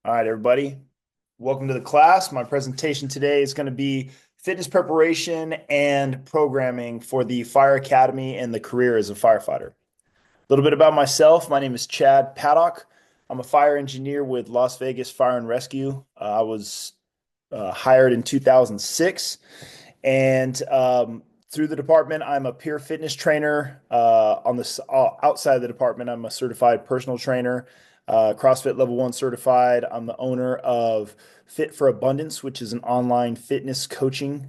All right, everybody. Welcome to the class. My presentation today is going to be fitness preparation and programming for the Fire Academy and the career as a firefighter. A little bit about myself. My name is Chad Paddock. I'm a fire engineer with Las Vegas Fire and Rescue. I was hired in 2006, and through the department, I'm a peer fitness trainer. Outside of the department, I'm a certified personal trainer, CrossFit Level 1 certified. I'm the owner of Fit for Abundance, which is an online fitness coaching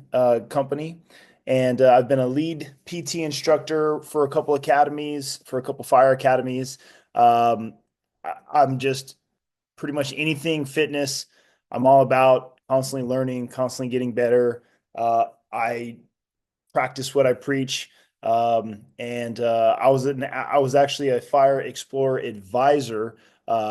company. And I've been a lead PT instructor for a couple academies, for a couple fire academies. Um, I'm just pretty much anything fitness. I'm all about constantly learning, constantly getting better. I practice what I preach. I was actually a Fire Explorer advisor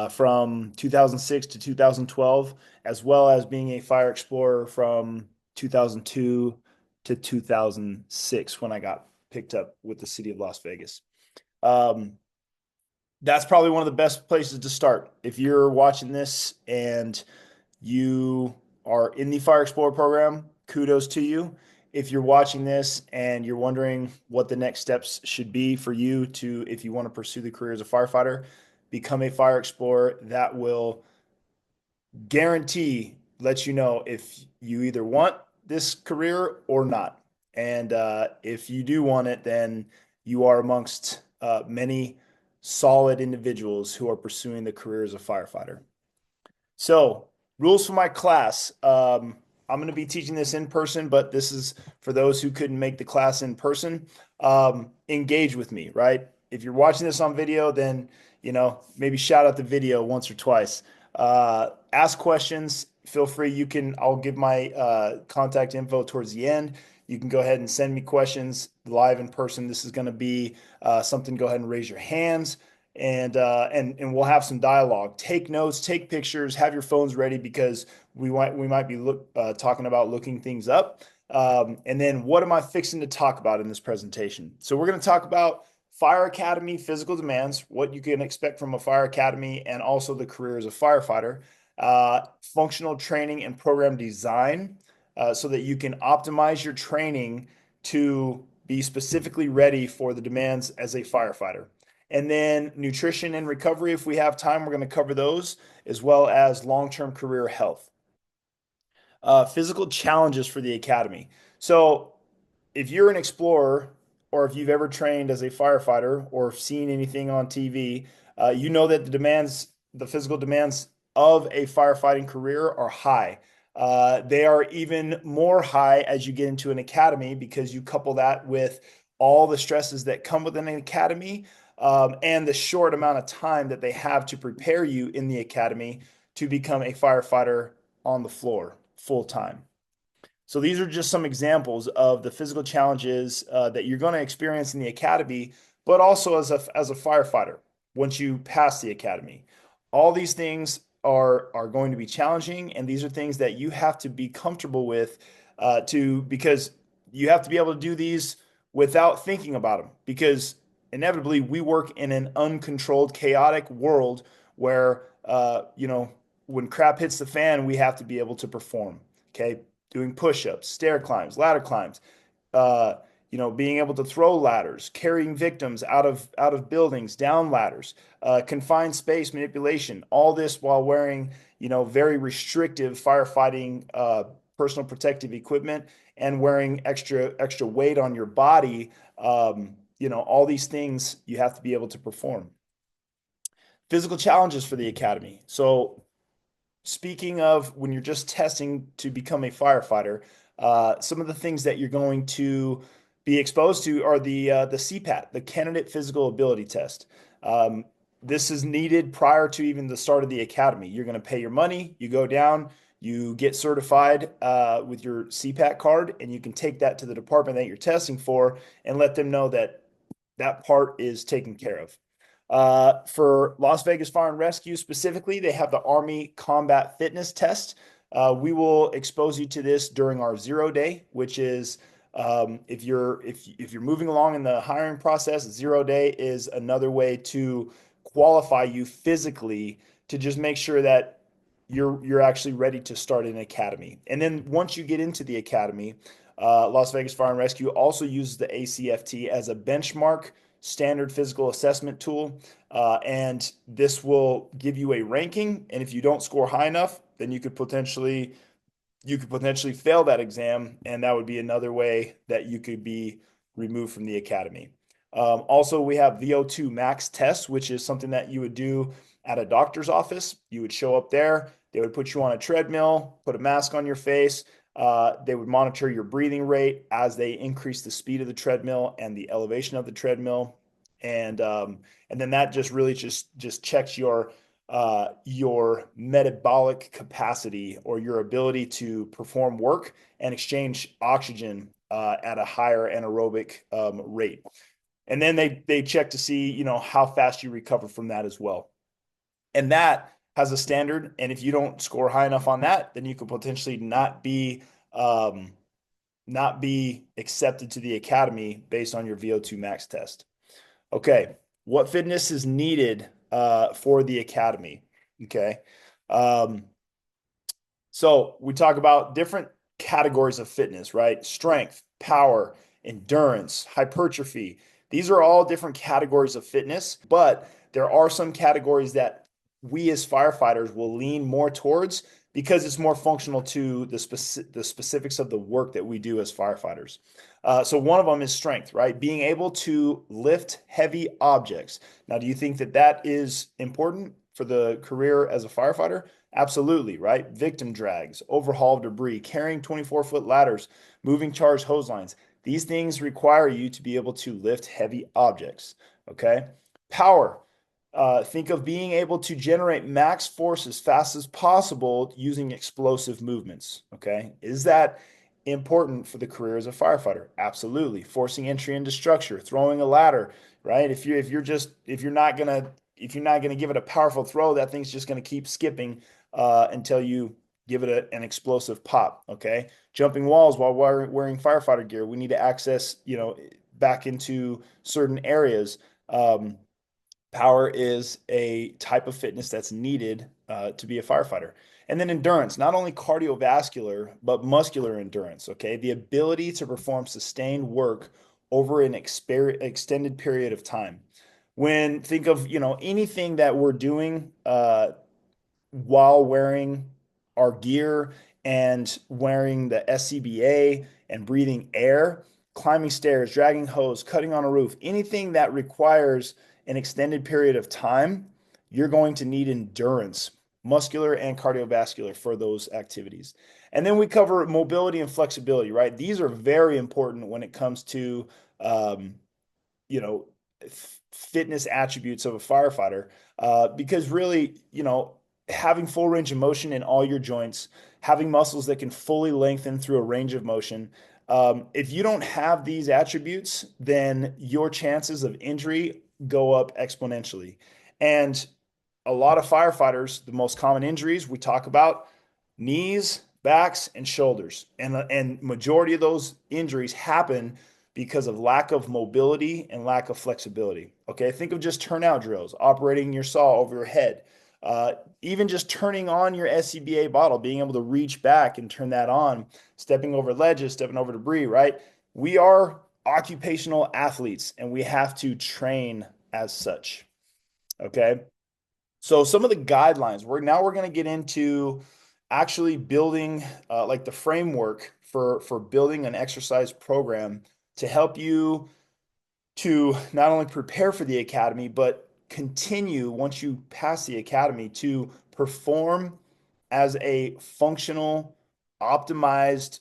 from 2006 to 2012, as well as being a Fire Explorer from 2002 to 2006 when I got picked up with the city of Las Vegas. Um, that's probably one of the best places to start. If you're watching this and you are in the Fire Explorer program, kudos to you. If you're watching this and you're wondering what the next steps should be for you to, if you want to pursue the career as a firefighter, become a Fire Explorer. That will guarantee let you know if you either want this career or not. And if you do want it, then you are amongst many solid individuals who are pursuing the career as a firefighter. So, rules for my class. I'm going to be teaching this in person, but this is for those who couldn't make the class in person. Engage with me, right? If you're watching this on video, then maybe shout out the video once or twice. Ask questions. Feel free. I'll give my contact info towards the end. You can go ahead and send me questions live in person. This is going to be something. Go ahead and raise your hands and we'll have some dialogue. Take notes, take pictures, have your phones ready because we might be talking about looking things up. And then what am I fixing to talk about in this presentation? So we're going to talk about Fire Academy physical demands, what you can expect from a fire academy, and also the career as a firefighter. Functional training and program design, so that you can optimize your training to be specifically ready for the demands as a firefighter. And then nutrition and recovery, if we have time, we're going to cover those, as well as long-term career health. Physical challenges for the academy. So if you're an explorer, or if you've ever trained as a firefighter or seen anything on TV, you know that the physical demands of a firefighting career are high. They are even more high as you get into an academy because you couple that with all the stresses that come with an academy, and the short amount of time that they have to prepare you in the academy to become a firefighter on the floor full time. So these are just some examples of the physical challenges that you're going to experience in the academy, but also as a firefighter once you pass the academy. All these things are going to be challenging, and these are things that you have to be comfortable with because you have to be able to do these without thinking about them. Because inevitably, we work in an uncontrolled, chaotic world where when crap hits the fan, we have to be able to perform. Okay, doing push-ups, stair climbs, ladder climbs, uh, being able to throw ladders, carrying victims out of buildings, down ladders, confined space manipulation, all this while wearing, very restrictive firefighting personal protective equipment and wearing extra weight on your body. All these things you have to be able to perform. Physical challenges for the academy. So speaking of when you're just testing to become a firefighter, some of the things that you're going to be exposed to are the CPAT, the Candidate Physical Ability Test. This is needed prior to even the start of the academy. You're going to pay your money, you go down, you get certified with your CPAT card, and you can take that to the department that you're testing for and let them know that that part is taken care of. For Las Vegas Fire and Rescue specifically, they have the Army Combat Fitness Test. We will expose you to this during our 0 day, which is if you're moving along in the hiring process, 0 day is another way to qualify you physically to just make sure that you're actually ready to start an academy. And then once you get into the academy, Las Vegas Fire and Rescue also uses the ACFT as a benchmark standard physical assessment tool. And this will give you a ranking. And if you don't score high enough, then you could potentially fail that exam, and that would be another way that you could be removed from the academy. Also, we have VO2 max test, which is something that you would do at a doctor's office. You would show up there, they would put you on a treadmill, put a mask on your face. They would monitor your breathing rate as they increase the speed of the treadmill and the elevation of the treadmill. And then that just really just checks your metabolic capacity or your ability to perform work and exchange oxygen at a higher anaerobic rate. And then they check to see, how fast you recover from that as well. And that has a standard. And if you don't score high enough on that, then you could potentially not be accepted to the academy based on your VO2 max test. Okay, what fitness is needed for the academy? Okay, um, so we talk about different categories of fitness, right? Strength, power, endurance, hypertrophy. These are all different categories of fitness, but there are some categories that we as firefighters will lean more towards because it's more functional to the specifics of the work that we do as firefighters. So one of them is strength, right? Being able to lift heavy objects. Now, do you think that that is important for the career as a firefighter? Absolutely, right? Victim drags, overhaul debris, carrying 24-foot ladders, moving charged hose lines. These things require you to be able to lift heavy objects, okay? Power. Think of being able to generate max force as fast as possible using explosive movements, okay? Is that important for the career as a firefighter? Absolutely. Forcing entry into structure, throwing a ladder, right? If you're not gonna give it a powerful throw, that thing's just gonna keep skipping until you give it an explosive pop. Okay, jumping walls while wearing firefighter gear. We need to access, back into certain areas. Power is a type of fitness that's needed to be a firefighter. And then endurance, not only cardiovascular, but muscular endurance. Okay, the ability to perform sustained work over an extended period of time. When think of anything that we're doing while wearing our gear and wearing the SCBA and breathing air, climbing stairs, dragging hose, cutting on a roof, anything that requires an extended period of time, you're going to need endurance, muscular and cardiovascular for those activities. And then we cover mobility and flexibility, right? These are very important when it comes to, um, you know, fitness attributes of a firefighter, because really, having full range of motion in all your joints, having muscles that can fully lengthen through a range of motion. If you don't have these attributes, then your chances of injury go up exponentially. And a lot of firefighters, the most common injuries we talk about knees, backs, and shoulders. And majority of those injuries happen because of lack of mobility and lack of flexibility. Okay, think of just turnout drills, operating your saw over your head, even just turning on your SCBA bottle, being able to reach back and turn that on, stepping over ledges, stepping over debris, right? We are occupational athletes and we have to train as such. Okay. So some of the guidelines, we're going to get into actually building like the framework for building an exercise program to help you to not only prepare for the academy, but continue once you pass the academy to perform as a functional, optimized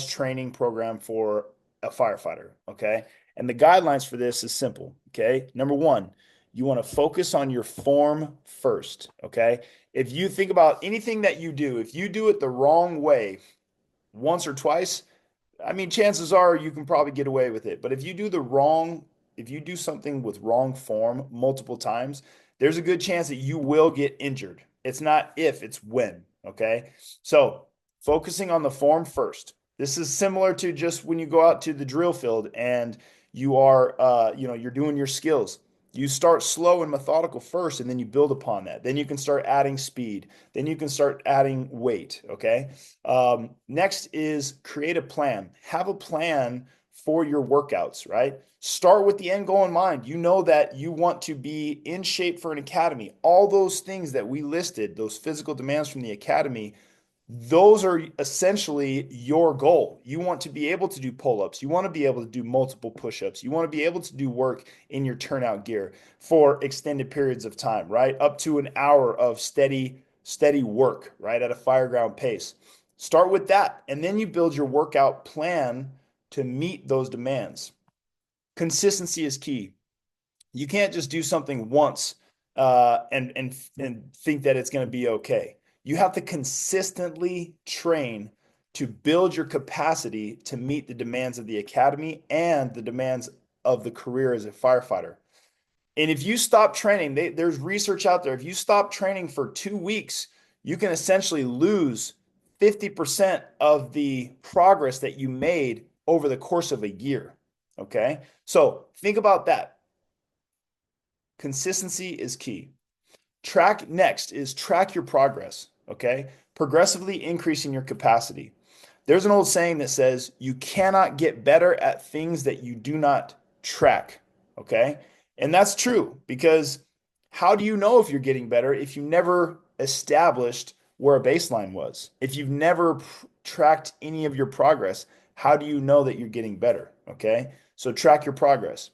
training program for a firefighter. Okay. And the guidelines for this is simple. Okay. Number one, you want to focus on your form first. Okay. If you think about anything that you do, if you do it the wrong way once or twice, I mean, chances are you can probably get away with it. But if you do something with wrong form multiple times, there's a good chance that you will get injured. It's not if, it's when. Okay. So focusing on the form first. This is similar to just when you go out to the drill field and you're doing your skills. You start slow and methodical first, and then you build upon that. Then you can start adding speed. Then you can start adding weight. Okay. Next is create a plan. Have a plan for your workouts, right? Start with the end goal in mind. You know that you want to be in shape for an academy. All those things that we listed, those physical demands from the academy, those are essentially your goal. You want to be able to do pull-ups. You want to be able to do multiple push-ups. You want to be able to do work in your turnout gear for extended periods of time, right? Up to an hour of steady work, right? At a fireground pace. Start with that, and then you build your workout plan to meet those demands. Consistency is key. You can't just do something once and think that it's going to be okay. You have to consistently train to build your capacity to meet the demands of the academy and the demands of the career as a firefighter. And if you stop training, there's research out there. If you stop training for 2 weeks, you can essentially lose 50% of the progress that you made over the course of a year. Okay. So think about that. Consistency is key. Next is track your progress. Okay. Progressively increasing your capacity. There's an old saying that says you cannot get better at things that you do not track. Okay. And that's true, because how do you know if you're getting better if you never established where a baseline was? If you've never tracked any of your progress, how do you know that you're getting better? Okay. So track your progress.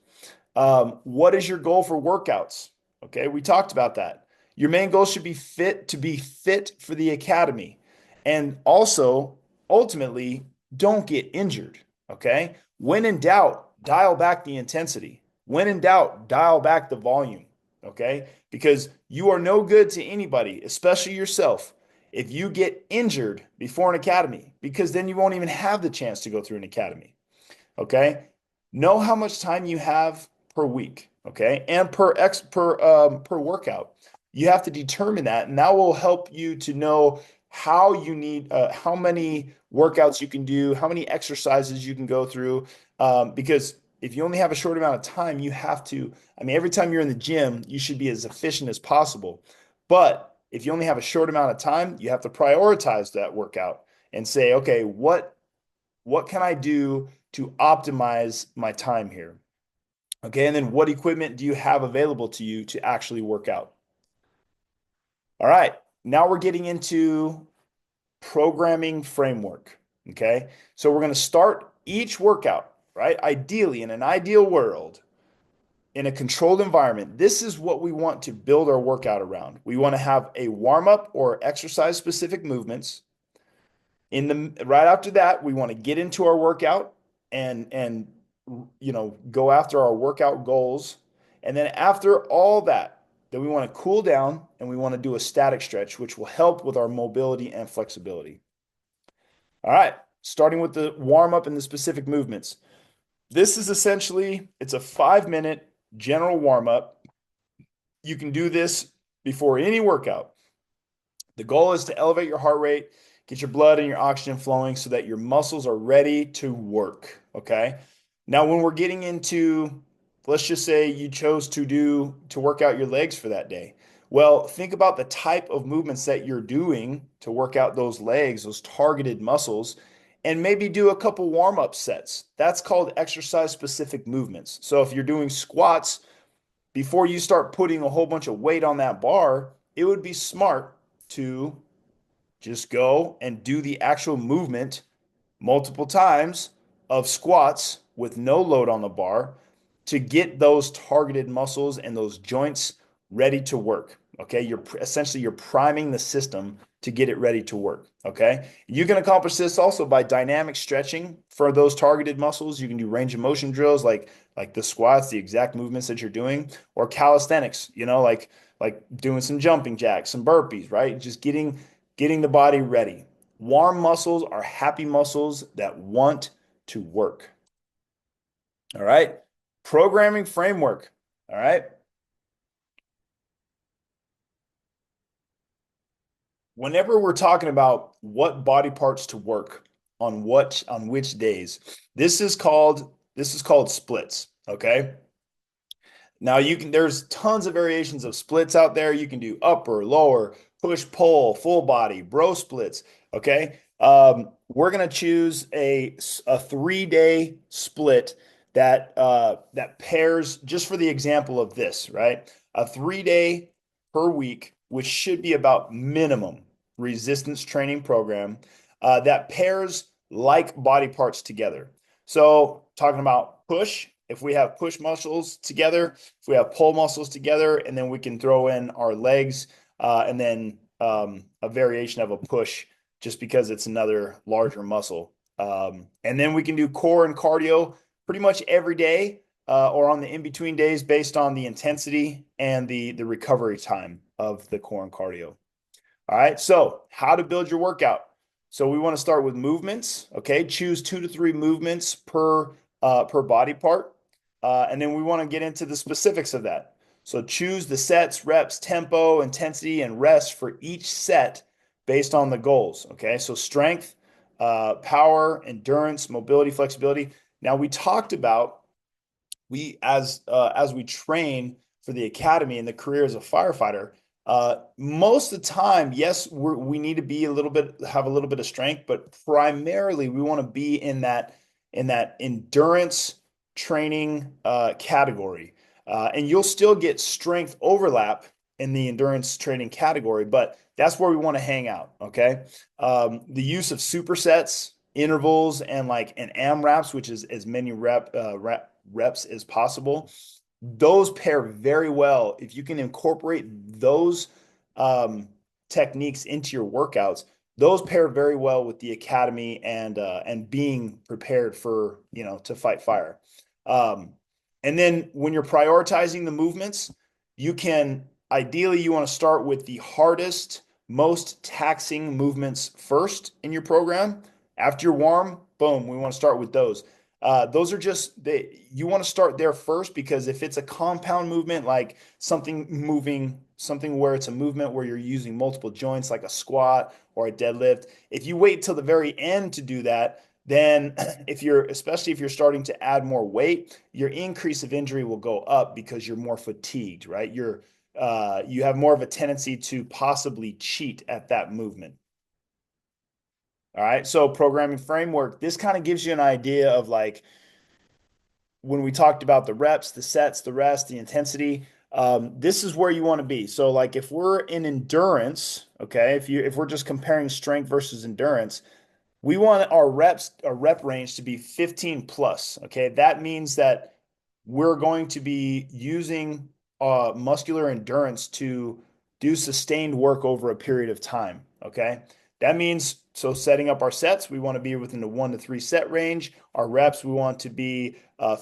What is your goal for workouts? Okay. We talked about that. Your main goal should be fit for the academy. And also, ultimately, don't get injured. Okay. When in doubt, dial back the intensity. When in doubt, dial back the volume. Okay. Because you are no good to anybody, especially yourself, if you get injured before an academy, because then you won't even have the chance to go through an academy. Okay. Know how much time you have per week. Okay. And per workout. You have to determine that, and that will help you to know how many workouts you can do, how many exercises you can go through. Because if you only have a short amount of time, you have to, I mean, every time you're in the gym, you should be as efficient as possible. But if you only have a short amount of time, you have to prioritize that workout and say, okay, what can I do to optimize my time here? Okay. And then what equipment do you have available to you to actually work out? All right. Now we're getting into programming framework. Okay. So we're going to start each workout, right? Ideally, in an ideal world, in a controlled environment, this is what we want to build our workout around. We want to have a warm up or exercise specific movements. Right after that, we want to get into our workout and go after our workout goals. And then after all that, then we want to cool down and we want to do a static stretch, which will help with our mobility and flexibility. All right, starting with the warm up and the specific movements. This is essentially, it's a 5-minute general warm up. You can do this before any workout. The goal is to elevate your heart rate, get your blood and your oxygen flowing so that your muscles are ready to work. Okay. Now, when we're getting into, let's just say you chose to work out your legs for that day. Well, think about the type of movements that you're doing to work out those legs, those targeted muscles, and maybe do a couple warm-up sets. That's called exercise specific movements. So if you're doing squats, before you start putting a whole bunch of weight on that bar, it would be smart to just go and do the actual movement multiple times of squats with no load on the bar to get those targeted muscles and those joints ready to work. Okay. You're priming the system to get it ready to work. Okay. You can accomplish this also by dynamic stretching for those targeted muscles. You can do range of motion drills like the squats, the exact movements that you're doing, or calisthenics, like doing some jumping jacks, some burpees, right? Just getting the body ready. Warm muscles are happy muscles that want to work. All right. Programming framework. All right. Whenever we're talking about what body parts to work on which days, this is called splits. Okay. Now there's tons of variations of splits out there. You can do upper, lower, push, pull, full body, bro splits. Okay. We're gonna choose a 3-day split that pairs just for the example of this, right? A 3-day per week, which should be about minimum resistance training program that pairs like body parts together. So talking about push, if we have push muscles together, if we have pull muscles together, and then we can throw in our legs and then a variation of a push just because it's another larger muscle. And then we can do core and cardio pretty much every day or on the in-between days based on the intensity and the recovery time of the core and cardio. All right, so how to build your workout. So we want to start with movements. Okay, choose 2 to 3 movements per body part, and then we want to get into the specifics of that. So choose the sets, reps, tempo, intensity, and rest for each set based on the goals. Okay, so strength, power, endurance, mobility, flexibility. Now we talked about as we train for the academy and the career as a firefighter, most of the time, yes, we need to be have a little bit of strength, but primarily we want to be in that endurance training category. And you'll still get strength overlap in the endurance training category, but that's where we want to hang out. Okay. The use of supersets, intervals, and like an AMRAPs, which is as many reps as possible. Those pair very well. If you can incorporate those techniques into your workouts, those pair very well with the academy and being prepared for to fight fire. Um, and then when you're prioritizing the movements, you can ideally you want to start with the hardest, most taxing movements first in your program. After you're warm, boom, we want to start with those. Those are you want to start there first because if it's a compound movement, like something where it's a movement where you're using multiple joints, like a squat or a deadlift, if you wait till the very end to do that, then especially if you're starting to add more weight, your increase of injury will go up because you're more fatigued, right? You have more of a tendency to possibly cheat at that movement. All right. So programming framework, this kind of gives you an idea of like when we talked about the reps, the sets, the rest, the intensity, this is where you want to be. So like if we're in endurance, okay, if we're just comparing strength versus endurance, we want our rep range to be 15 plus. Okay. That means that we're going to be using muscular endurance to do sustained work over a period of time. Okay. That means so setting up our sets, we want to be within the 1 to 3 set range. Our reps, we want to be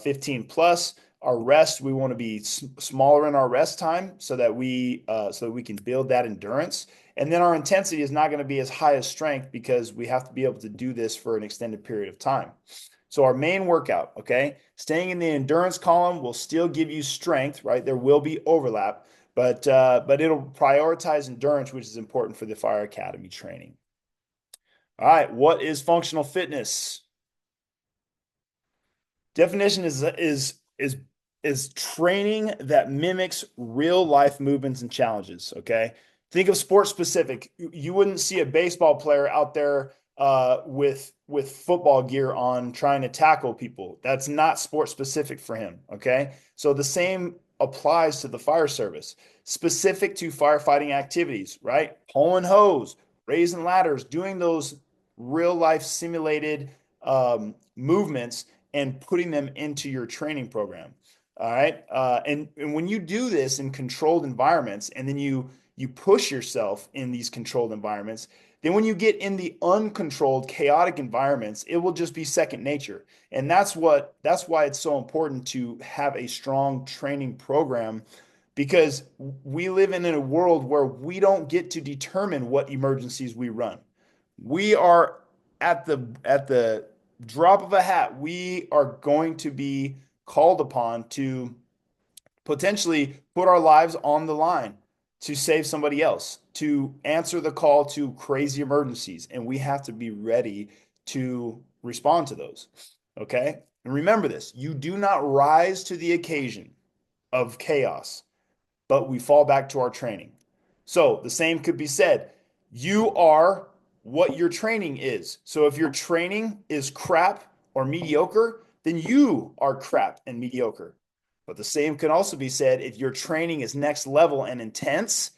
15 plus. Our rest, we want to be smaller in our rest time so that we can build that endurance. And then our intensity is not going to be as high as strength because we have to be able to do this for an extended period of time. So our main workout, okay, staying in the endurance column will still give you strength, right? There will be overlap, but it'll prioritize endurance, which is important for the Fire Academy training. All right, what is functional fitness? Definition is training that mimics real life movements and challenges. Okay, think of sports specific. You wouldn't see a baseball player out there with football gear on trying to tackle people. That's not sport specific for him. Okay, so the same applies to the fire service, specific to firefighting activities. Right, pulling hose, raising ladders, doing those real life simulated movements and putting them into your training program. All right. And when you do this in controlled environments and then you push yourself in these controlled environments, then when you get in the uncontrolled, chaotic environments, it will just be second nature. And that's why it's so important to have a strong training program because we live in a world where we don't get to determine what emergencies we run. We are at the drop of a hat, we are going to be called upon to potentially put our lives on the line to save somebody else, to answer the call to crazy emergencies. And we have to be ready to respond to those. Okay. And remember this, you do not rise to the occasion. of chaos, but we fall back to our training. So the same could be said. You are what your training is. So if your training is crap or mediocre, then you are crap and mediocre. But the same can also be said if your training is next level and intense,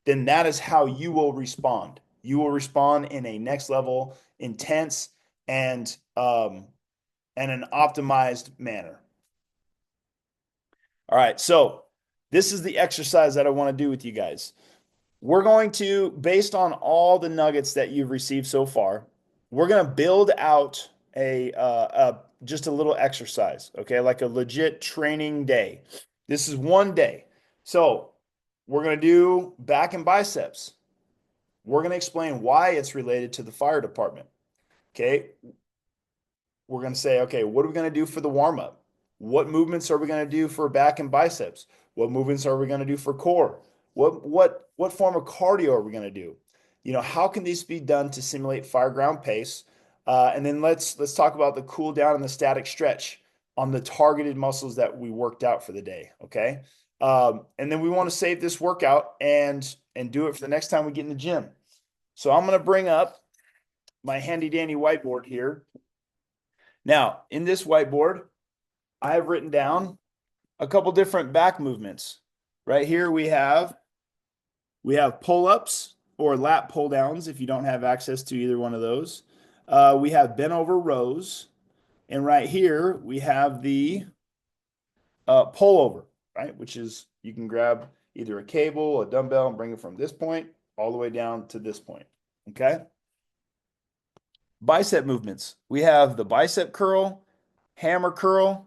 then that is how you will respond. You will respond in a next level, intense, and an optimized manner. All right, so this is the exercise that I want to do with you guys. We're going to, based on all the nuggets that you've received so far, we're going to build out just a little exercise, okay, like a legit training day. This is one day. So we're going to do back and biceps. We're going to explain why it's related to the fire department. Okay, we're going to say, okay, what are we going to do for the warm up? What movements are we going to do for back and biceps? What movements are we going to do for core? What form of cardio are we going to do? You know, how can these be done to simulate fire ground pace? And then let's talk about the cool down and the static stretch on the targeted muscles that we worked out for the day. Okay, and then we want to save this workout and do it for the next time we get in the gym. So I'm going to bring up my handy dandy whiteboard here. Now, in this whiteboard, I have written down a couple different back movements. Right here we have pull-ups or lat pull-downs if you don't have access to either one of those. We have bent over rows. And right here we have the pull-over, right? Which is you can grab either a cable, a dumbbell, and bring it from this point all the way down to this point. Okay? Bicep movements. We have the bicep curl, hammer curl,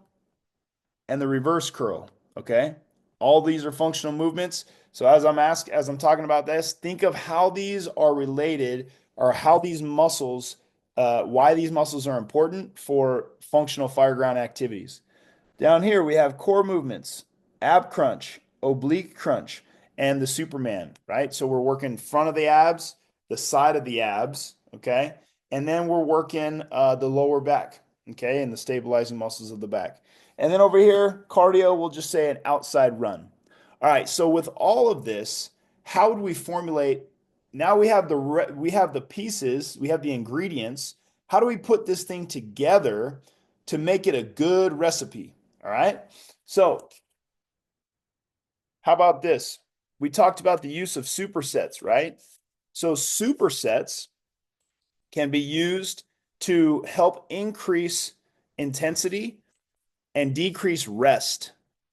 and the reverse curl. Okay. All these are functional movements. So as I'm talking about this, think of how these are related or how these muscles, why these muscles are important for functional fire ground activities. Down here, we have core movements, ab crunch, oblique crunch, and the Superman, right? So we're working front of the abs, the side of the abs, okay? And then we're working the lower back, okay? And the stabilizing muscles of the back. And then over here, cardio, we'll just say an outside run. All right, so with all of this, how would we formulate? Now we have the pieces, we have the ingredients. How do we put this thing together to make it a good recipe? All right. So how about this? We talked about the use of supersets, right? So supersets can be used to help increase intensity and decrease rest,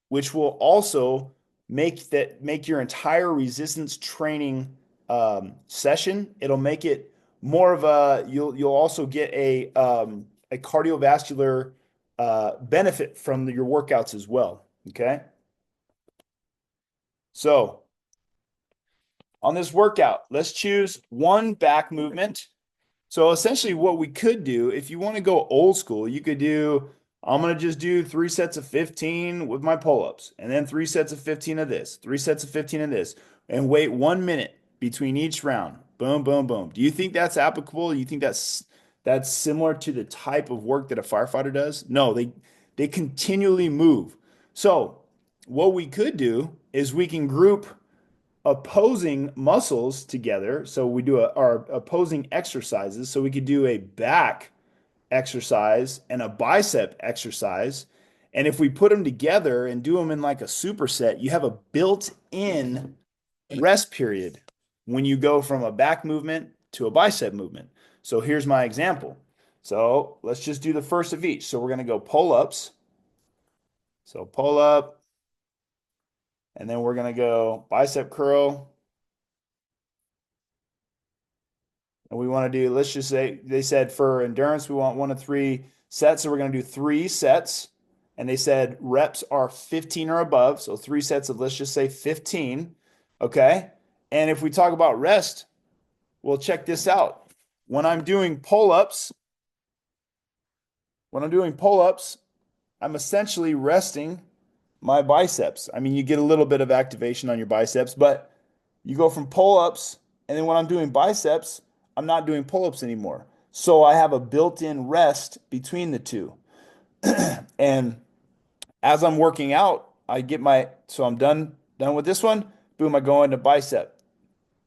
which will also make your entire resistance training session. It'll make it more of a you'll also get a cardiovascular benefit from your workouts as well. Okay. So on this workout, let's choose one back movement. So essentially what we could do, if you want to go old school, you could do, I'm going to just do 3 sets of 15 with my pull-ups, and then 3 sets of 15 of this, 3 sets of 15 of this, and wait 1 minute between each round. Boom, boom, boom. Do you think that's applicable? Do you think that's similar to the type of work that a firefighter does? No, they continually move. So what we could do is we can group opposing muscles together. So we do our opposing exercises. So we could do a back exercise and a bicep exercise. And if we put them together and do them in like a superset, you have a built-in rest period when you go from a back movement to a bicep movement. So here's my example. So let's just do the first of each. So we're going to go pull-ups. So pull up, and then we're going to go bicep curl. And we want to do, let's just say, they said for endurance, we want 1 to 3 sets. So we're going to do 3 sets. And they said reps are 15 or above. So 3 sets of, let's just say 15. Okay. And if we talk about rest, well, check this out. When I'm doing pull-ups, I'm essentially resting my biceps. I mean, you get a little bit of activation on your biceps, but you go from pull-ups, and then when I'm doing biceps, I'm not doing pull-ups anymore. So I have a built-in rest between the two. And as I'm working out, so I'm done with this one. Boom, I go into bicep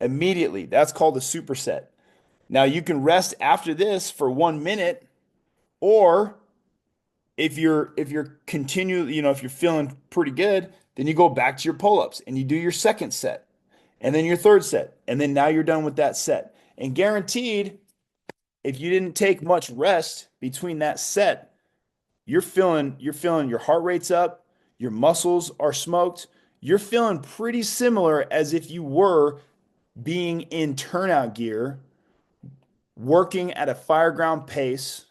immediately. That's called a superset. Now you can rest after this for 1 minute, or if you're if you're feeling pretty good, then you go back to your pull-ups and you do your second set and then your third set. And then now you're done with that set. And guaranteed, if you didn't take much rest between that set, you're feeling your heart rate's up, your muscles are smoked. You're feeling pretty similar as if you were being in turnout gear, working at a fireground pace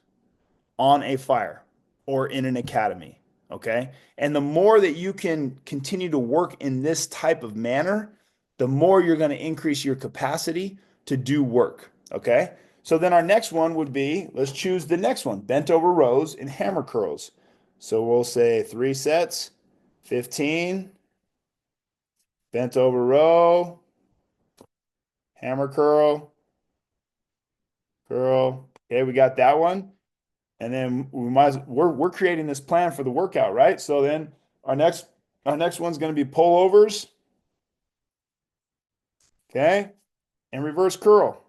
on a fire or in an academy. Okay. And the more that you can continue to work in this type of manner, the more you're going to increase your capacity to do work. Okay. So then our next one would be, let's choose the next one, bent over rows and hammer curls. So we'll say 3 sets, 15, bent over row, hammer curl, curl. Okay, we got that one. And then we're creating this plan for the workout, right? So then our next one's going to be pullovers, okay, and reverse curl.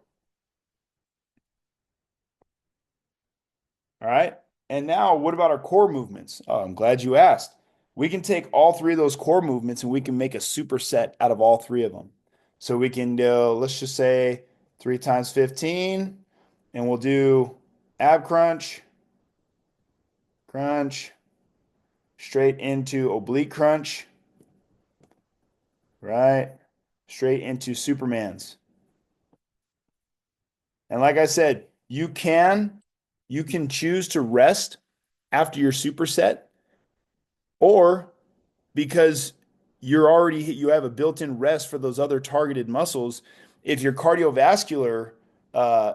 All right. And now what about our core movements? Oh, I'm glad you asked. We can take all 3 of those core movements and we can make a superset out of all 3 of them. So we can do, let's just say 3 times 15, and we'll do ab crunch, crunch, straight into oblique crunch, right? Straight into Supermans. And like I said, you can choose to rest after your superset, or because you have a built-in rest for those other targeted muscles. If your cardiovascular uh,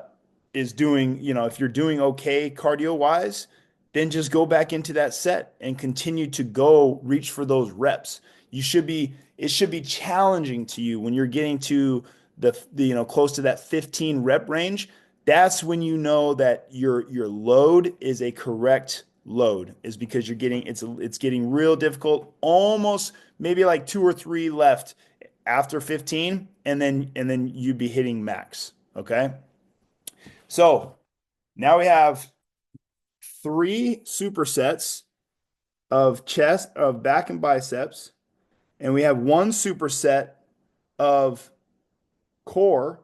is doing, if you're doing okay cardio wise, then just go back into that set and continue to go reach for those reps. It should be challenging to you when you're getting to the close to that 15 rep range. That's when you know that your load is a correct load, is because it's getting real difficult, almost maybe like 2 or 3 left after 15, and then you'd be hitting max. Okay. So now we have 3 supersets of back and biceps, and we have 1 superset of core.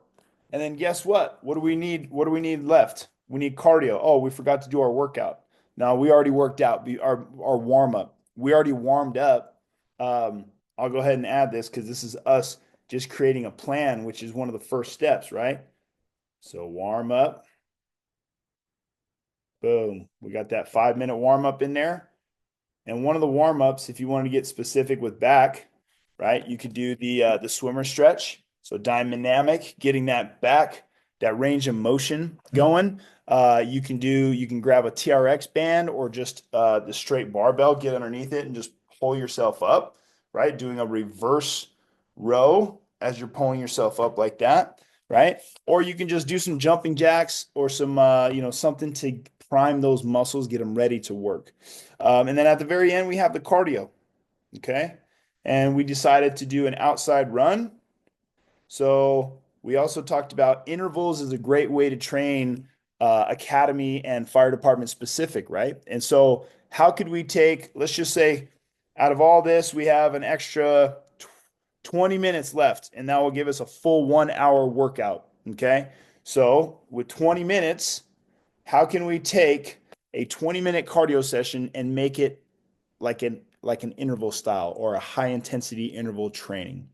And then guess what? What do we need? What do we need left? We need cardio. Oh, we forgot to do our workout. No, we already worked out our warm up. We already warmed up. I'll go ahead and add this because this is us just creating a plan, which is one of the first steps, right? So warm up. Boom. We got that 5-minute warm up in there. And one of the warm ups, if you want to get specific with back, right, you could do the swimmer stretch. So dynamic, getting that back, that range of motion going. You can grab a TRX band or just the straight barbell, get underneath it and just pull yourself up, right? Doing a reverse row as you're pulling yourself up like that, right? Or you can just do some jumping jacks or some something to prime those muscles, get them ready to work. And then at the very end, we have the cardio. Okay. And we decided to do an outside run. So we also talked about intervals is a great way to train academy and fire department specific, right? And so how could we take, let's just say, out of all this, we have an extra 20 minutes left, and that will give us a full 1 hour workout. Okay. So with 20 minutes, how can we take a 20-minute cardio session and make it like an interval style or a high intensity interval training?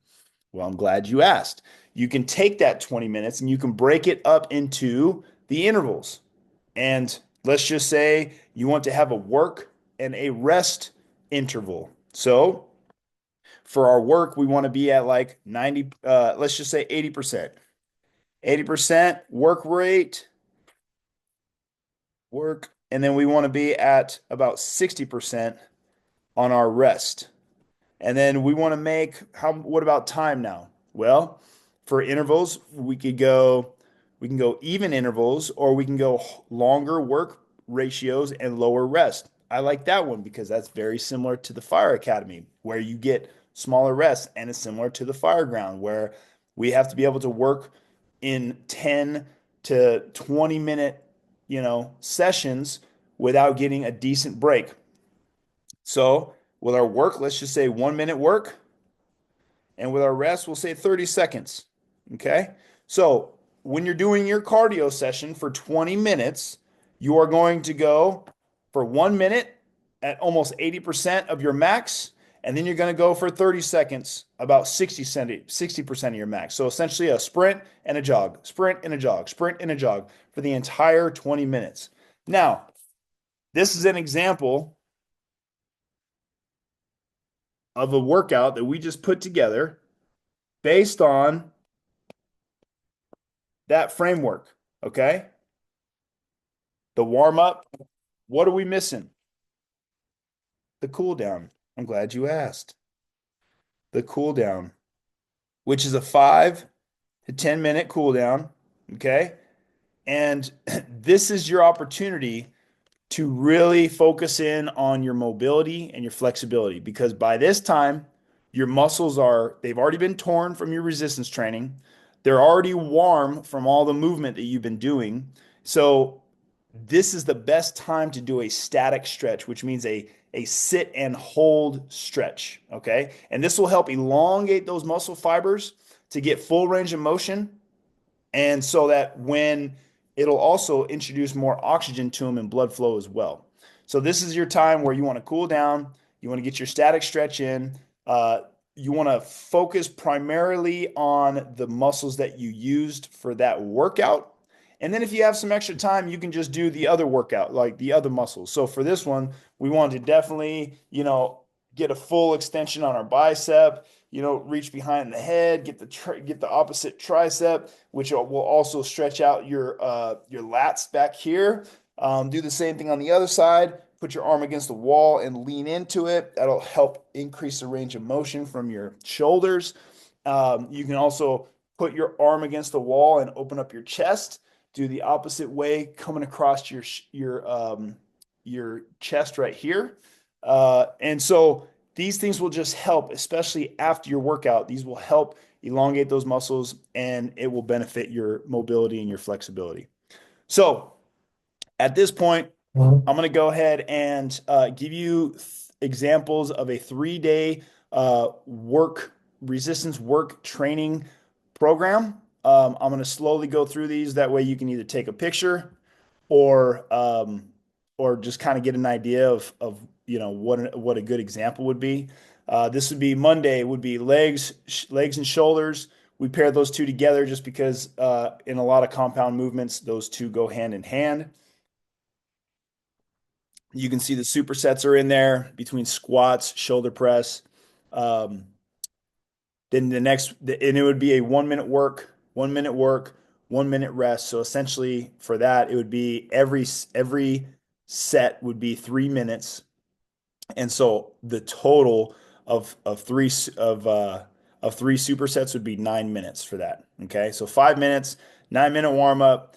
Well, I'm glad you asked. You can take that 20 minutes and you can break it up into the intervals. And let's just say you want to have a work and a rest interval. So for our work, we want to be at like 90, let's just say 80%. 80% work rate, work, and then we want to be at about 60% on our rest. And then we want to what about time now? Well, for intervals, we can go even intervals, or we can go longer work ratios and lower rest. I like that one because that's very similar to the fire academy where you get smaller rests, and it's similar to the fire ground where we have to be able to work in 10 to 20 minute, sessions without getting a decent break. So with our work, let's just say 1 minute work. And with our rest, we'll say 30 seconds. Okay. So when you're doing your cardio session for 20 minutes, you are going to go for 1 minute at almost 80% of your max. And then you're going to go for 30 seconds, about 60% of your max. So essentially a sprint and a jog, sprint and a jog, sprint and a jog for the entire 20 minutes. Now, this is an example of a workout that we just put together based on that framework. Okay. The warm up, what are we missing? The cool down. I'm glad you asked. The cool down, which is a 5 to 10 minute cool down. Okay. And this is your opportunity to really focus in on your mobility and your flexibility because by this time, your muscles they've already been torn from your resistance training. They're already warm from all the movement that you've been doing. So, this is the best time to do a static stretch, which means a sit and hold stretch. Okay. And this will help elongate those muscle fibers to get full range of motion and so that when it'll also introduce more oxygen to them and blood flow as well. So this is your time where you want to cool down, you want to get your static stretch in, you want to focus primarily on the muscles that you used for that workout. And then if you have some extra time, you can just do the other workout, like the other muscles. So for this one, we want to definitely, get a full extension on our bicep, reach behind the head, get the opposite tricep, which will also stretch out your lats back here. Do the same thing on the other side. Put your arm against the wall and lean into it. That'll help increase the range of motion from your shoulders. You can also put your arm against the wall and open up your chest. Do the opposite way, coming across your chest right here. And so these things will just help, especially after your workout. These will help elongate those muscles and it will benefit your mobility and your flexibility. So at this point, I'm going to go ahead and give you examples of a 3-day resistance work training program. I'm going to slowly go through these. That way you can either take a picture or just kind of get an idea of what a good example would be. This would be Monday, would be legs and shoulders. We pair those two together just because in a lot of compound movements, those two go hand in hand. You can see the supersets are in there between squats, shoulder press. Then and it would be a 1 minute work, 1 minute work, 1 minute rest. So essentially for that, it would be every set would be 3 minutes. And so the total of three supersets would be 9 minutes for that. Okay. So 5 minutes, 9 minute warm up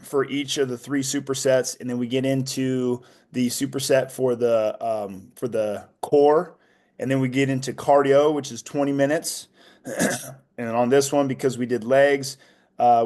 for each of the three supersets. And then we get into the superset for the core. And then we get into cardio, which is 20 minutes. And on this one, because we did legs,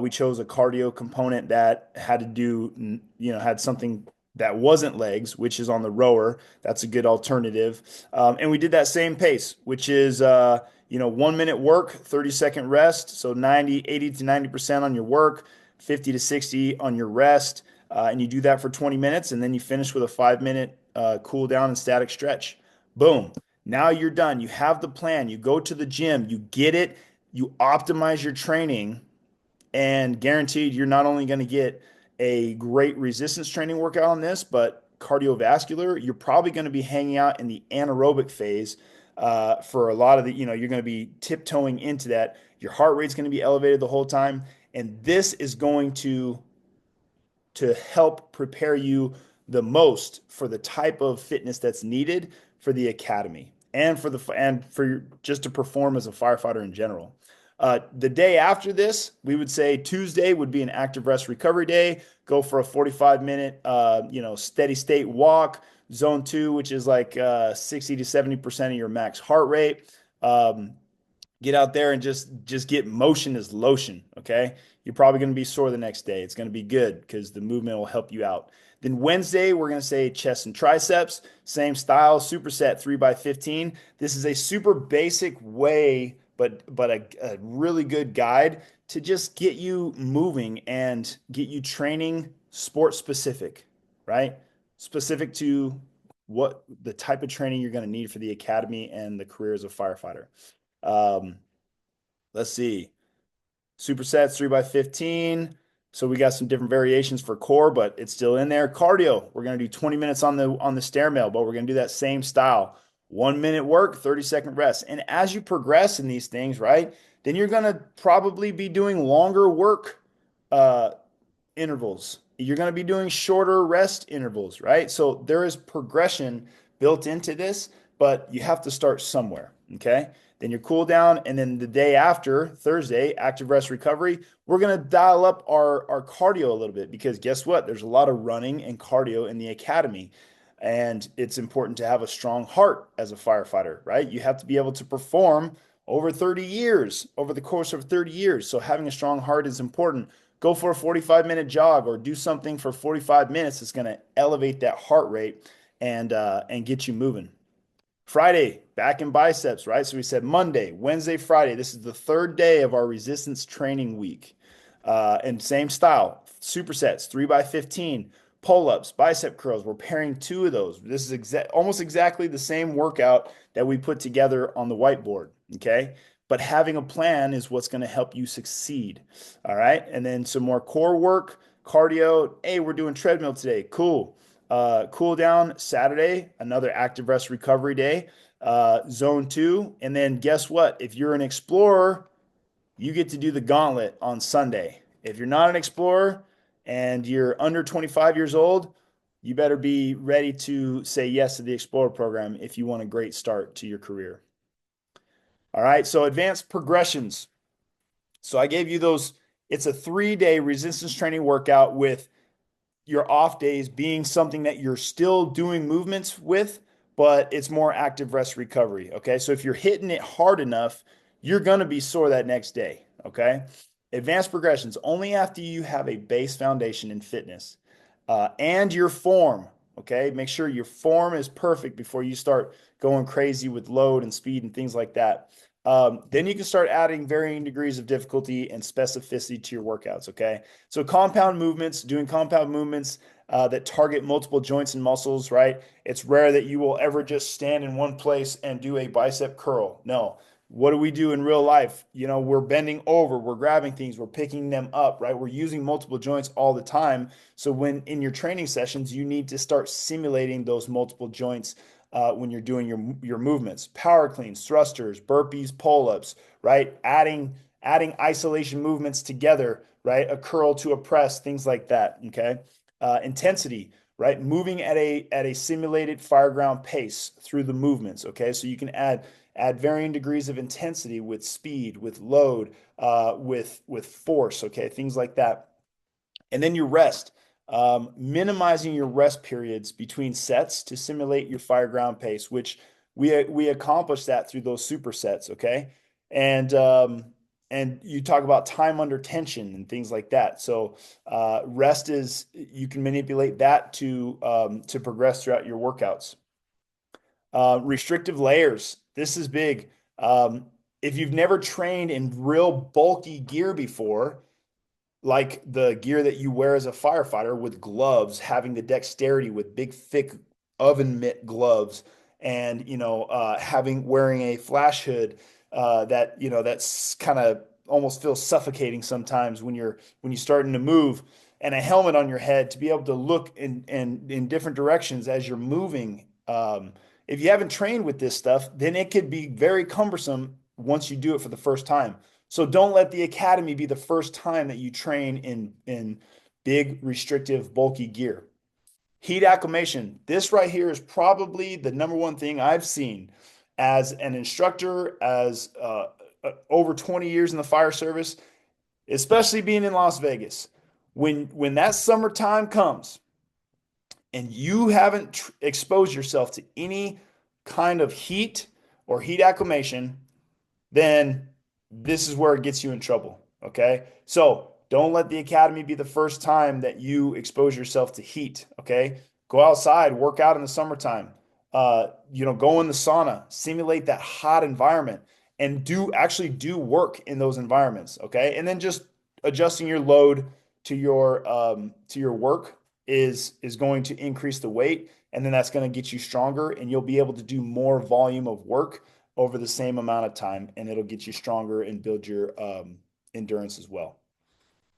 we chose a cardio component that had to do, had something that wasn't legs, which is on the rower. That's a good alternative. And we did that same pace, which is, 1 minute work, 30-second rest. So 80 to 90% on your work, 50 to 60 on your rest. And you do that for 20 minutes. And then you finish with a 5-minute cool down and static stretch. Boom. Now you're done. You have the plan. You go to the gym, you get it, you optimize your training, and guaranteed you're not only going to get a great resistance training workout on this, but cardiovascular, you're probably going to be hanging out in the anaerobic phase for a lot of you're going to be tiptoeing into that. Your heart rate's going to be elevated the whole time. And this is going to help prepare you the most for the type of fitness that's needed for the academy and for just to perform as a firefighter in general. The day after this, we would say Tuesday would be an active rest recovery day. Go for a 45-minute, steady state walk. Zone 2, which is like 60 to 70% of your max heart rate. Get out there and just get motion as lotion. Okay, you're probably going to be sore the next day. It's going to be good because the movement will help you out. Then Wednesday, we're going to say chest and triceps, same style, superset 3x15. This is a super basic way, but a really good guide to just get you moving and get you training sport specific, right? Specific to what the type of training you're going to need for the academy and the career as a firefighter. Um, let's see. Supersets 3x15. So we got some different variations for core, but it's still in there. Cardio, we're going to do 20 minutes on the stair mill, but we're going to do that same style. 1 minute work, 30-second rest. And as you progress in these things, right, then you're going to probably be doing longer work uh, intervals. You're going to be doing shorter rest intervals, right? So there is progression built into this, but you have to start somewhere, okay? Then your cool down, and then the day after, Thursday, active rest recovery, we're going to dial up our cardio a little bit because guess what? There's a lot of running and cardio in the academy. And it's important to have a strong heart as a firefighter, right? You have to be able to perform over 30 years, over the course of 30 years. So having a strong heart is important. Go for a 45-minute jog or do something for 45 minutes that's going to elevate that heart rate and get you moving. Friday, back in biceps, right? So we said Monday, Wednesday, Friday. This is the third day of our resistance training week. And same style, supersets, 3x15, pull-ups, bicep curls. We're pairing two of those. This is almost exactly the same workout that we put together on the whiteboard, okay? But having a plan is what's going to help you succeed, all right? And then some more core work, cardio. Hey, we're doing treadmill today. Cool. Cool down Saturday, another active rest recovery day, zone 2. And then guess what? If you're an explorer, you get to do the gauntlet on Sunday. If you're not an explorer and you're under 25 years old, you better be ready to say yes to the Explorer program if you want a great start to your career. All right, so advanced progressions. So I gave you those. It's a 3-day resistance training workout with your off days being something that you're still doing movements with, but it's more active rest recovery. Okay. So if you're hitting it hard enough, you're going to be sore that next day. Okay. Advanced progressions only after you have a base foundation in fitness and your form. Okay. Make sure your form is perfect before you start going crazy with load and speed and things like that. Then you can start adding varying degrees of difficulty and specificity to your workouts. Okay. So compound movements, doing compound movements that target multiple joints and muscles, right? It's rare that you will ever just stand in one place and do a bicep curl. No. What do we do in real life? You know, we're bending over, we're grabbing things, we're picking them up, right? We're using multiple joints all the time. So when in your training sessions, you need to start simulating those multiple joints when you're doing your movements. Power cleans, thrusters, burpees, pull-ups, right? Adding isolation movements together, right? A curl to a press, things like that. Okay. Intensity, right? Moving at a simulated fireground pace through the movements. Okay. So you can add varying degrees of intensity with speed, with load, with force. Okay. Things like that. And then your rest. Minimizing your rest periods between sets to simulate your fireground pace, which we accomplish that through those supersets, okay? And you talk about time under tension and things like that. So rest is you can manipulate that to progress throughout your workouts. Restrictive layers. This is big. If you've never trained in real bulky gear before, like the gear that you wear as a firefighter with gloves, having the dexterity with big, thick oven mitt gloves, and having wearing a flash hood that that's kind of almost feels suffocating sometimes when you're starting to move, and a helmet on your head to be able to look in different directions as you're moving. If you haven't trained with this stuff, then it could be very cumbersome once you do it for the first time. So don't let the academy be the first time that you train in big, restrictive, bulky gear. Heat acclimation. This right here is probably the number one thing I've seen as an instructor, as over 20 years in the fire service, especially being in Las Vegas. When that summertime comes and you haven't exposed yourself to any kind of heat or heat acclimation, then this is where it gets you in trouble. Okay. So don't let the academy be the first time that you expose yourself to heat. Okay. Go outside, work out in the summertime. Go in the sauna, simulate that hot environment and do work in those environments. Okay. And then just adjusting your load to your work is going to increase the weight. And then that's going to get you stronger and you'll be able to do more volume of work over the same amount of time, and it'll get you stronger and build your endurance as well.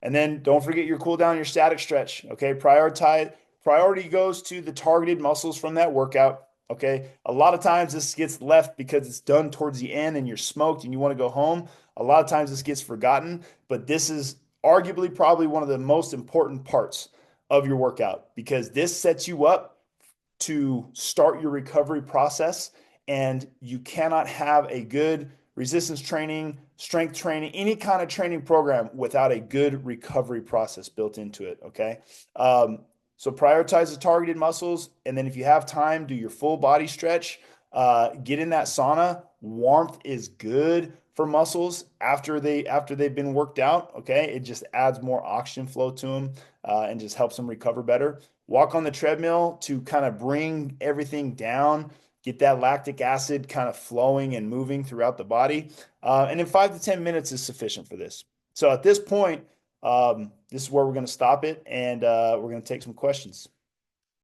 And then don't forget your cool down, your static stretch. Okay, priority goes to the targeted muscles from that workout. Okay, a lot of times this gets left because it's done towards the end and you're smoked and you want to go home. A lot of times this gets forgotten, but this is arguably probably one of the most important parts of your workout because this sets you up to start your recovery process. And you cannot have a good resistance training, strength training, any kind of training program without a good recovery process built into it. Okay. So prioritize the targeted muscles. And then if you have time, do your full body stretch. Get in that sauna. Warmth is good for muscles after they've been worked out. Okay. It just adds more oxygen flow to them and just helps them recover better. Walk on the treadmill to kind of bring everything down, get that lactic acid kind of flowing and moving throughout the body. And in 5 to 10 minutes is sufficient for this. So at this point, this is where we're going to stop it and we're going to take some questions.